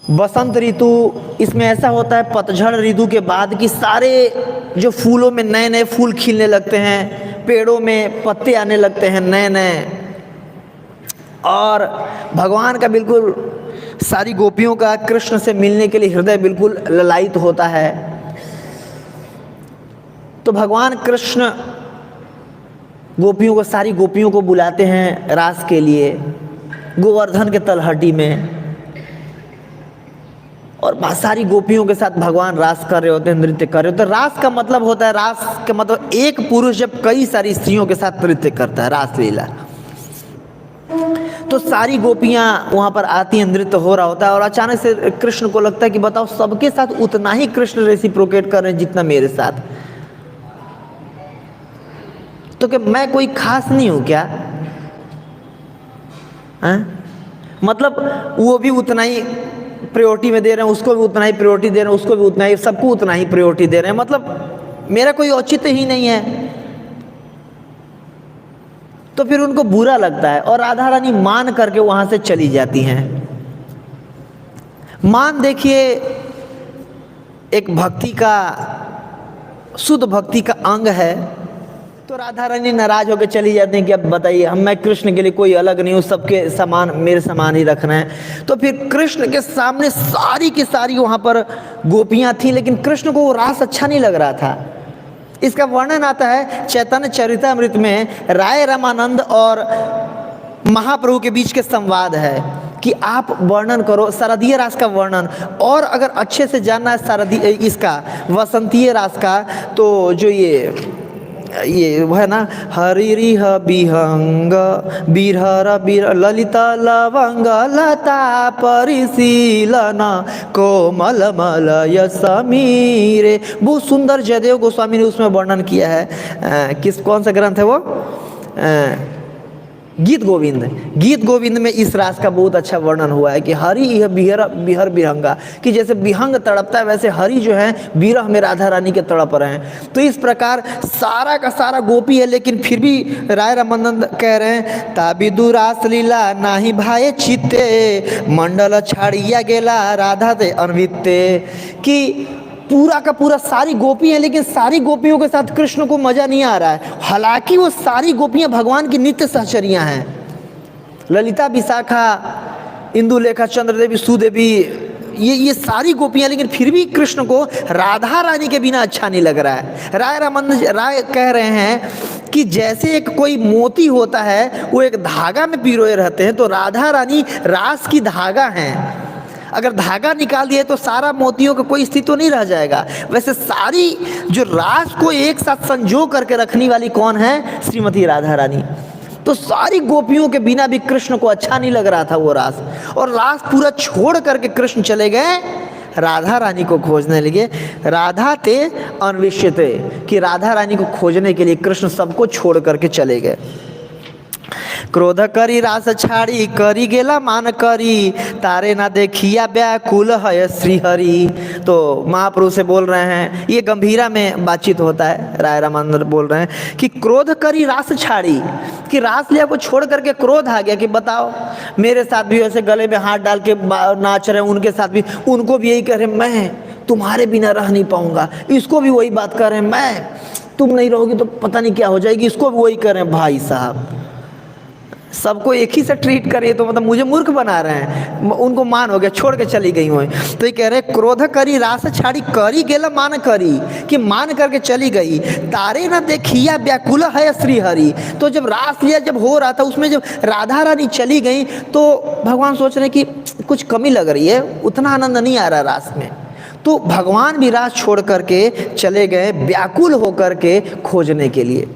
बसंत ऋतु, इसमें ऐसा होता है पतझड़ ऋतु के बाद कि सारे जो फूलों में नए नए फूल खिलने लगते हैं, पेड़ों में पत्ते आने लगते हैं नए नए, और भगवान का बिल्कुल सारी गोपियों का कृष्ण से मिलने के लिए हृदय बिल्कुल ललायित होता है। तो भगवान कृष्ण गोपियों को, सारी गोपियों को बुलाते हैं रास के लिए गोवर्धन के तलहटी में, और सारी गोपियों के साथ भगवान रास कर रहे होते हैं, नृत्य कर रहे होते हैं। रास का मतलब होता है, रास का मतलब एक पुरुष जब कई सारी स्त्रियों के साथ नृत्य करता है, रास लीला। तो सारी गोपियां वहां पर आती हैं, नृत्य हो रहा होता है, और अचानक से कृष्ण को लगता है कि बताओ सबके साथ उतना ही कृष्ण रेसिप्रोकेट कर रहे हैं जितना मेरे साथ, तो कि मैं कोई खास नहीं हूं क्या? मतलब वो भी उतना ही प्रायोरिटी में दे रहे हैं, उसको भी उतना ही प्रायोरिटी दे रहे हैं, उसको भी उतना ही, सबको उतना ही प्रायोरिटी दे रहे हैं, मतलब मेरा कोई औचित्य ही नहीं है। तो फिर उनको बुरा लगता है, और राधा रानी मान करके वहां से चली जाती हैं। मान देखिए एक भक्ति का, शुद्ध भक्ति का अंग है। तो राधा रानी नाराज होकर चली जाती हैं कि अब बताइए, मैं कृष्ण के लिए कोई अलग नहीं हूँ, सबके समान, मेरे समान ही रखना है। तो फिर कृष्ण के सामने सारी की सारी वहाँ पर गोपियाँ थीं, लेकिन कृष्ण को वो रास अच्छा नहीं लग रहा था। इसका वर्णन आता है चैतन्य चरितामृत में, राय रामानंद और महाप्रभु के बीच के संवाद है कि आप वर्णन करो शारदीय रास का वर्णन, और अगर अच्छे से जानना है शारदीय इसका वसंतीय रास का, तो जो ये वो है ना, हरिरिह बिहंग बिरहर बिर ललिता लवंग लता परिशीलन कोमल मलय समीरे, बहुत सुंदर जयदेव गोस्वामी ने उसमें वर्णन किया है। कौन सा ग्रंथ है वो? गीत गोविंद। गीत गोविंद में इस रास का बहुत अच्छा वर्णन हुआ है कि हरि यह बिहर बिरहंगा, कि जैसे बिहंग तड़पता है वैसे हरि जो है बिरह में राधा रानी के तड़प रहे हैं। तो इस प्रकार सारा का सारा गोपी है, लेकिन फिर भी राय रामानंद कह रहे हैं, ताबिदु रास लीला नाही भाए चित्ते मंडल छाड़िया गेला राधा ते अनवित्ते, कि पूरा का पूरा सारी गोपी हैं, लेकिन सारी गोपियों के साथ कृष्ण को मजा नहीं आ रहा है। हालांकि वो सारी गोपियां भगवान की नित्य सहचरियां हैं, ललिता, विशाखा, इंदुलेखा, चंद्रदेवी, सुदेवी, ये सारी गोपियां, लेकिन फिर भी कृष्ण को राधा रानी के बिना अच्छा नहीं लग रहा है। राय कह रहे हैं कि जैसे एक कोई मोती होता है, वो एक धागा में पिरोए रहते हैं, तो राधा रानी रास की धागा हैं। अगर धागा निकाल दिए तो सारा मोतियों का कोई अस्तित्व नहीं रह जाएगा। वैसे सारी जो रास को एक साथ संजो करके रखने वाली कौन है? श्रीमती राधा रानी। तो सारी गोपियों के बिना भी कृष्ण को अच्छा नहीं लग रहा था वो रास, और रास पूरा छोड़ करके कृष्ण चले गए राधा रानी को खोजने लगे। राधा ते अन्विष्यते, कि राधा रानी को खोजने के लिए कृष्ण सबको छोड़ करके चले गए। क्रोध करी रास छाड़ी करी गेला मान करी, तारे ना देखिया व्याकुल है श्रीहरि। तो महाप्रभु से बोल रहे हैं, ये गंभीरा में बातचीत होता है, राय रामानंद बोल रहे हैं कि क्रोध करी रास छाड़ी, कि रास लिया को छोड़ करके क्रोध आ गया कि बताओ मेरे साथ भी ऐसे गले में हाथ डाल के नाच रहे हैं, उनके साथ भी, उनको भी यही कह रहे मैं तुम्हारे बिना रह नहीं पाऊंगा, इसको भी वही बात कर रहे हैं, मैं तुम नहीं रहोगी तो पता नहीं क्या हो जाएगी, इसको भी वही कर रहे हैं। भाई साहब, सबको एक ही से ट्रीट करिए तो मतलब मुझे मूर्ख बना रहे हैं। उनको मान हो गया, छोड़ के चली गई हुई। तो ये कह रहे क्रोध करी रास छाड़ी करी गेला मान करी, कि मान करके चली गई। तारे ना देखिया व्याकुल है श्रीहरि। तो जब रास लिया जब हो रहा था, उसमें जब राधा रानी चली गई तो भगवान सोच रहे कि कुछ कमी लग रही है, उतना आनंद नहीं आ रहा रास में। तो भगवान भी रास छोड़ करके चले गए व्याकुल होकर के खोजने के लिए।